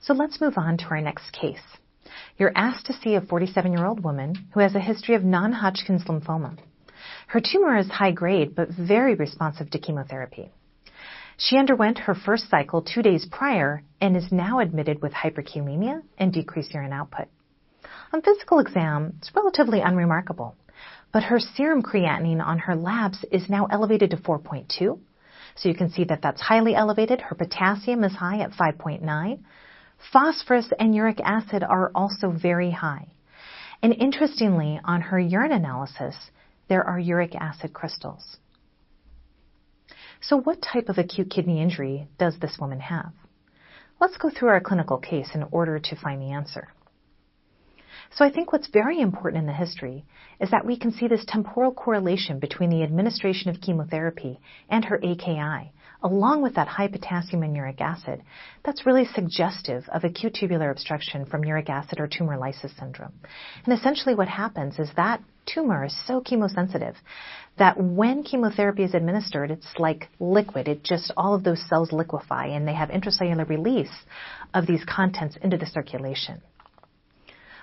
So let's move on to our next case. You're asked to see a 47-year-old woman who has a history of non-Hodgkin's lymphoma. Her tumor is high grade but very responsive to chemotherapy. She underwent her first cycle 2 days prior and is now admitted with hyperkalemia and decreased urine output. On physical exam, it's relatively unremarkable, but her serum creatinine on her labs is now elevated to 4.2. So you can see that that's highly elevated. Her potassium is high at 5.9. Phosphorus and uric acid are also very high. And interestingly, on her urine analysis, there are uric acid crystals. So what type of acute kidney injury does this woman have? Let's go through our clinical case in order to find the answer. So I think what's very important in the history is that we can see this temporal correlation between the administration of chemotherapy and her AKI, along with that high potassium and uric acid. That's really suggestive of acute tubular obstruction from uric acid or tumor lysis syndrome. And essentially what happens is that tumor is so chemosensitive that when chemotherapy is administered, it's like liquid. All of those cells liquefy and they have intracellular release of these contents into the circulation.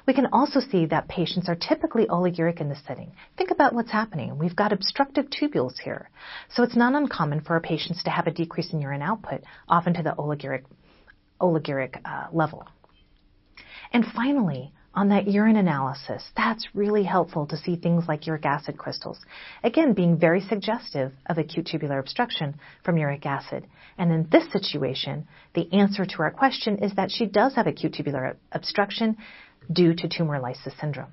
We can also see that patients are typically oliguric in this setting. Think about what's happening. We've got obstructive tubules here. So it's not uncommon for our patients to have a decrease in urine output, often to the oliguric level. And finally, on that urine analysis, that's really helpful to see things like uric acid crystals, again, being very suggestive of acute tubular obstruction from uric acid. And in this situation, the answer to our question is that she does have acute tubular obstruction due to tumor lysis syndrome.